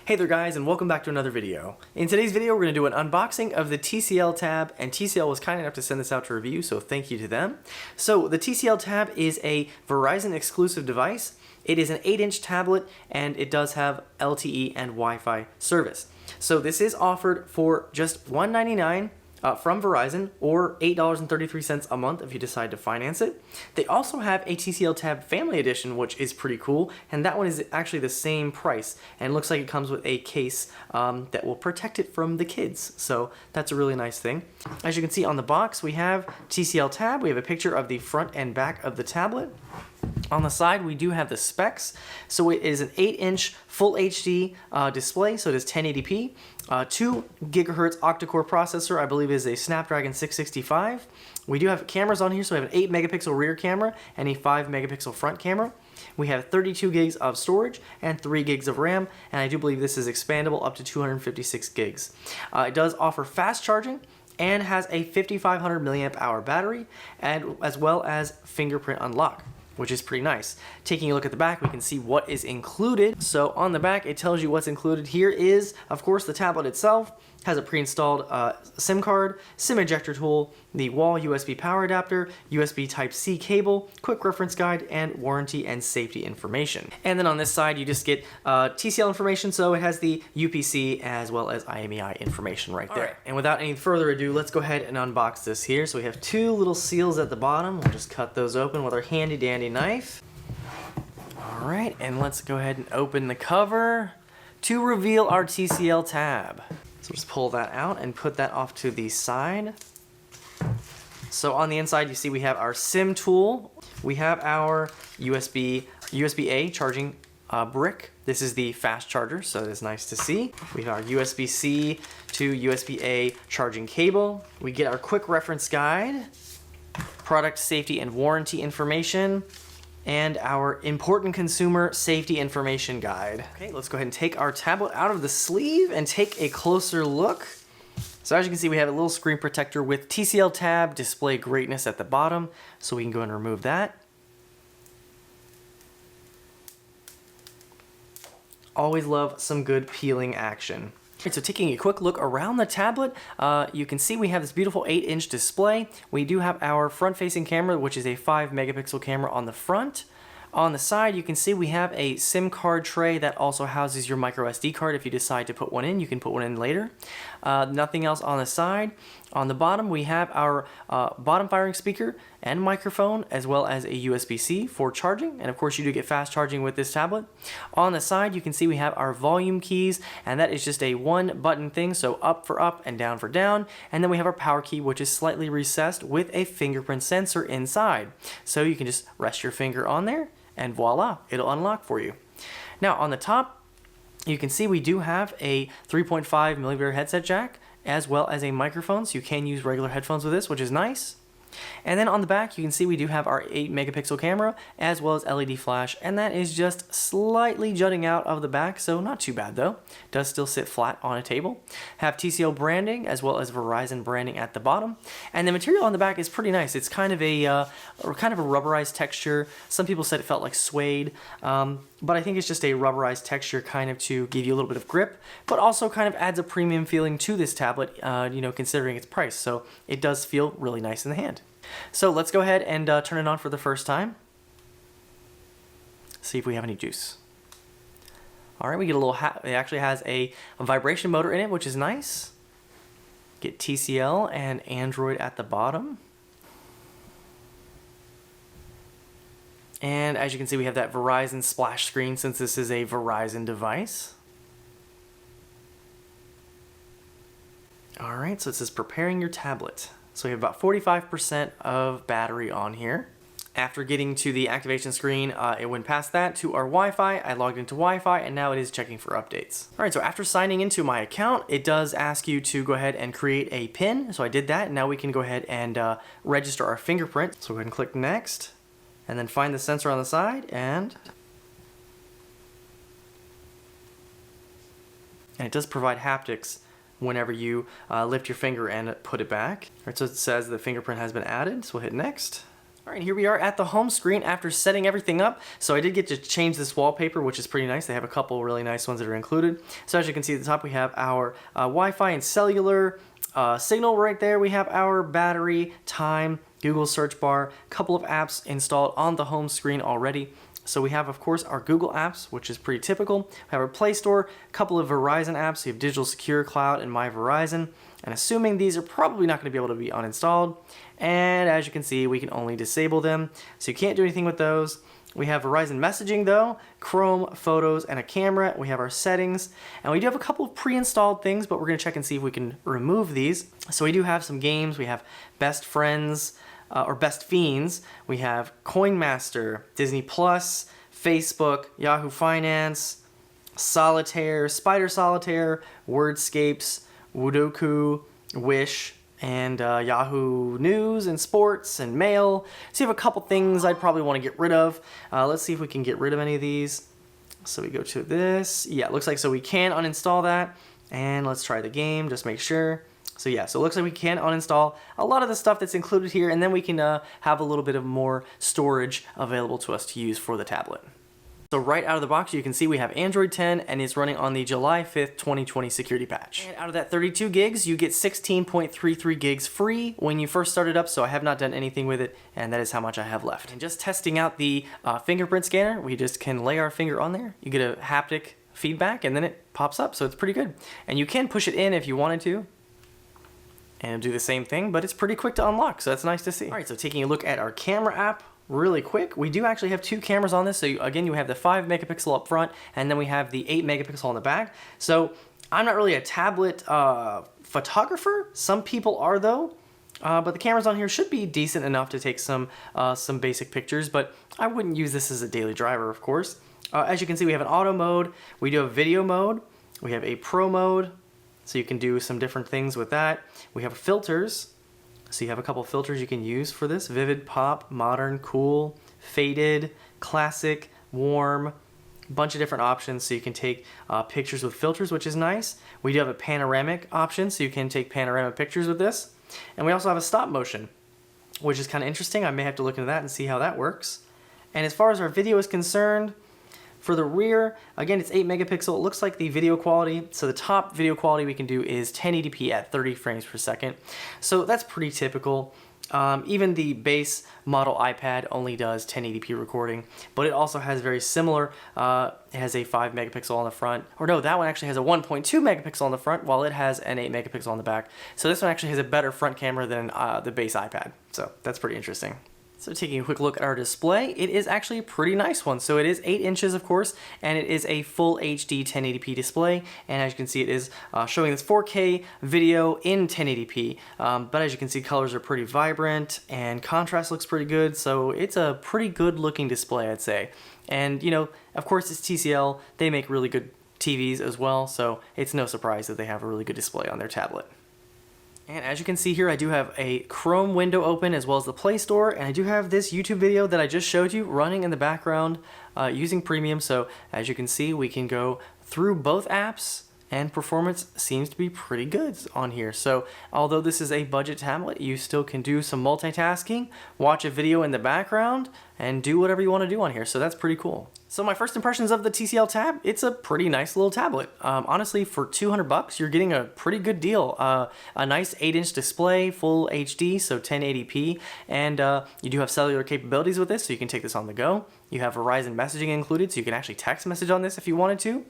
Hey there guys, and welcome back to another video. In today's video we're going to do an unboxing of the TCL TAB, and TCL was kind enough to send this out to review, so thank you to them. So the TCL TAB is a Verizon exclusive device. It is an 8-inch tablet and it does have LTE and Wi-Fi service. So this is offered for just $199 from Verizon, or $8.33 a month if you decide to finance it. They also have a TCL TAB Family Edition, which is pretty cool, and that one is actually the same price, and it looks like it comes with a case that will protect it from the kids, so that's a really nice thing. As you can see on the box, we have TCL TAB. We have a picture of the front and back of the tablet. On the side, we do have the specs. So it is an 8-inch full HD display, so it is 1080p. 2 gigahertz octa-core processor, I believe is a Snapdragon 665. We do have cameras on here, so we have an 8 megapixel rear camera and a 5 megapixel front camera. We have 32 gigs of storage and 3 gigs of RAM, and I do believe this is expandable up to 256 gigs. It does offer fast charging and has a 5500 milliamp hour battery, and as well as fingerprint unlock, which is pretty nice. Taking a look at the back, we can see what is included. So on the back, it tells you what's included. Here is, of course, the tablet itself. Has a pre-installed SIM card, SIM ejector tool, the wall USB power adapter, USB Type-C cable, quick reference guide, and warranty and safety information. And then on this side, you just get TCL information, so it has the UPC as well as IMEI information right there. All right. And without any further ado, let's go ahead and unbox this here. So we have 2 little seals at the bottom. We'll just cut those open with our handy dandy knife. All right, and let's go ahead and open the cover to reveal our TCL TAB. So just pull that out and put that off to the side. So on the inside, you see we have our SIM tool. We have our USB-A charging brick. This is the fast charger, so it is nice to see. We have our USB-C to USB-A charging cable. We get our quick reference guide, product safety and warranty information, and our important consumer safety information guide. Okay, let's go ahead and take our tablet out of the sleeve and take a closer look. So as you can see, we have a little screen protector with TCL TAB display greatness at the bottom, so we can go and remove that. Always love some good peeling action. Okay, so taking a quick look around the tablet, you can see we have this beautiful 8-inch display. We do have our front-facing camera, which is a 5 megapixel camera on the front. On the side, you can see we have a SIM card tray that also houses your micro SD card. If you decide to put one in, you can put one in later. Nothing else on the side. On the bottom, we have our bottom firing speaker and microphone, as well as a USB-C for charging. And of course, you do get fast charging with this tablet. On the side, you can see we have our volume keys, and that is just a 1-button thing, so up for up and down for down. And then we have our power key, which is slightly recessed with a fingerprint sensor inside. So you can just rest your finger on there, and voila, it'll unlock for you. Now on the top, you can see we do have a 3.5 millimeter headset jack, as well as a microphone, so you can use regular headphones with this, which is nice. And then on the back, you can see we do have our 8 megapixel camera, as well as LED flash, and that is just slightly jutting out of the back, so not too bad though. Does still sit flat on a table. Have TCL branding, as well as Verizon branding at the bottom. And the material on the back is pretty nice. It's kind of a rubberized texture. Some people said it felt like suede, but I think it's just a rubberized texture kind of to give you a little bit of grip, but also kind of adds a premium feeling to this tablet, you know, considering its price. So it does feel really nice in the hand. So let's go ahead and turn it on for the first time. See if we have any juice. All right, we get a little, it actually has a vibration motor in it, which is nice. Get TCL and Android at the bottom. And as you can see, we have that Verizon splash screen since this is a Verizon device. All right, so it says preparing your tablet. So we have about 45% of battery on here. After getting to the activation screen, it went past that to our Wi-Fi. I logged into Wi-Fi, and now it is checking for updates. All right, so after signing into my account, it does ask you to go ahead and create a PIN. So I did that. Now we can go ahead and register our fingerprint. So go ahead and click next, and then find the sensor on the side, and it does provide haptics whenever you lift your finger and put it back. All right, so it says the fingerprint has been added, so we'll hit next. All right, here we are at the home screen after setting everything up. So I did get to change this wallpaper, which is pretty nice. They have a couple really nice ones that are included. So as you can see at the top, we have our Wi-Fi and cellular signal right there. We have our battery, time, Google search bar, a couple of apps installed on the home screen already. So we have, of course, our Google apps, which is pretty typical. We have our Play Store, a couple of Verizon apps. We have Digital Secure Cloud and My Verizon. And assuming these are probably not going to be able to be uninstalled. And as you can see, we can only disable them. So you can't do anything with those. We have Verizon messaging though, Chrome, photos, and a camera. We have our settings. And we do have a couple of pre-installed things, but we're going to check and see if we can remove these. So we do have some games. We have Best Friends, or Best Fiends. We have Coin Master, Disney Plus, Facebook, Yahoo Finance, Solitaire, Spider Solitaire, Wordscapes, Woodoku, Wish, and Yahoo News and Sports and Mail. So you have a couple things I'd probably want to get rid of. Let's see if we can get rid of any of these. So we go to this. Yeah, it looks like so we can uninstall that. And let's try the game, just make sure. So yeah, so it looks like we can uninstall a lot of the stuff that's included here, and then we can have a little bit of more storage available to us to use for the tablet. So right out of the box, you can see we have Android 10, and it's running on the July 5th, 2020 security patch. And out of that 32 gigs, you get 16.33 gigs free when you first start it up, so I have not done anything with it, and that is how much I have left. And just testing out the fingerprint scanner, we just can lay our finger on there. You get a haptic feedback, and then it pops up, so it's pretty good. And you can push it in if you wanted to, and do the same thing, but it's pretty quick to unlock, so that's nice to see. All right, so taking a look at our camera app really quick, we do actually have two cameras on this. So again, you have the 5 megapixel up front, and then we have the 8 megapixel on the back. So I'm not really a tablet photographer. Some people are though, but the cameras on here should be decent enough to take some basic pictures, but I wouldn't use this as a daily driver, of course. As you can see, we have an auto mode, we do have video mode, we have a pro mode, so you can do some different things with that. We have filters. So you have a couple filters you can use for this. Vivid, pop, modern, cool, faded, classic, warm, bunch of different options so you can take pictures with filters, which is nice. We do have a panoramic option, so you can take panoramic pictures with this. And we also have a stop motion, which is kind of interesting. I may have to look into that and see how that works. And as far as our video is concerned, for the rear, again, it's 8 megapixel. It looks like the video quality, so the top video quality we can do is 1080p at 30 frames per second. So that's pretty typical. Even the base model iPad only does 1080p recording, but it also has very similar, it has a 5 megapixel on the front, or no, that one actually has a 1.2 megapixel on the front, while it has an 8 megapixel on the back. So this one actually has a better front camera than the base iPad, so that's pretty interesting. So taking a quick look at our display, it is actually a pretty nice one. So it is 8 inches, of course, and it is a full HD 1080p display. And as you can see, it is showing this 4K video in 1080p. But as you can see, colors are pretty vibrant and contrast looks pretty good. So it's a pretty good looking display, I'd say. And you know, of course, it's TCL. They make really good TVs as well. So it's no surprise that they have a really good display on their tablet. And as you can see here, I do have a Chrome window open as well as the Play Store, and I do have this YouTube video that I just showed you running in the background using Premium. So as you can see, we can go through both apps, and performance seems to be pretty good on here. So although this is a budget tablet, you still can do some multitasking, watch a video in the background, and do whatever you want to do on here. So that's pretty cool. So my first impressions of the TCL Tab, it's a pretty nice little tablet. Honestly, for 200 bucks, you're getting a pretty good deal. A nice 8-inch display, full HD, so 1080p, and you do have cellular capabilities with this, so you can take this on the go. You have Verizon messaging included, so you can actually text message on this if you wanted to.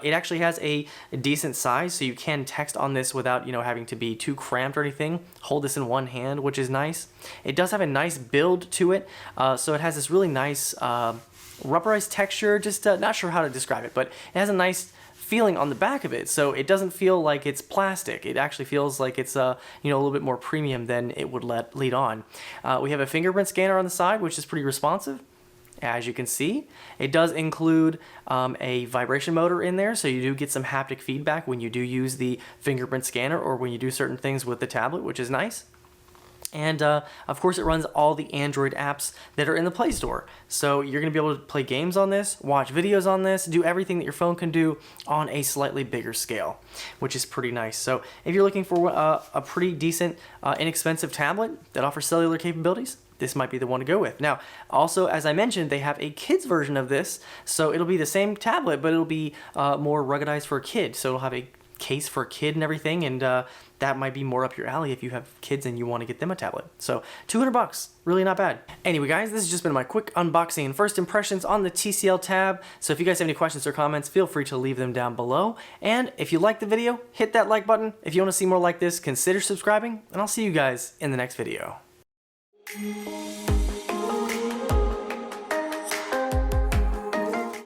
It actually has a decent size, so you can text on this without, you know, having to be too cramped or anything. Hold this in one hand, which is nice. It does have a nice build to it, so it has this really nice rubberized texture. Just not sure how to describe it, but it has a nice feeling on the back of it, so it doesn't feel like it's plastic. It actually feels like it's you know, a little bit more premium than it would lead on. We have a fingerprint scanner on the side, which is pretty responsive. As you can see, it does include a vibration motor in there, so you do get some haptic feedback when you do use the fingerprint scanner or when you do certain things with the tablet, which is nice. And of course, it runs all the Android apps that are in the Play Store. So you're going to be able to play games on this, watch videos on this, do everything that your phone can do on a slightly bigger scale, which is pretty nice. So if you're looking for a pretty decent, inexpensive tablet that offers cellular capabilities, this might be the one to go with. Now, also, as I mentioned, they have a kid's version of this, so it'll be the same tablet, but it'll be more ruggedized for a kid. So it'll have a case for a kid and everything, and that might be more up your alley if you have kids and you want to get them a tablet. So $200, really not bad. Anyway guys, this has just been my quick unboxing and first impressions on the TCL Tab. So if you guys have any questions or comments, feel free to leave them down below. And if you liked the video, hit that like button. If you want to see more like this, consider subscribing, and I'll see you guys in the next video.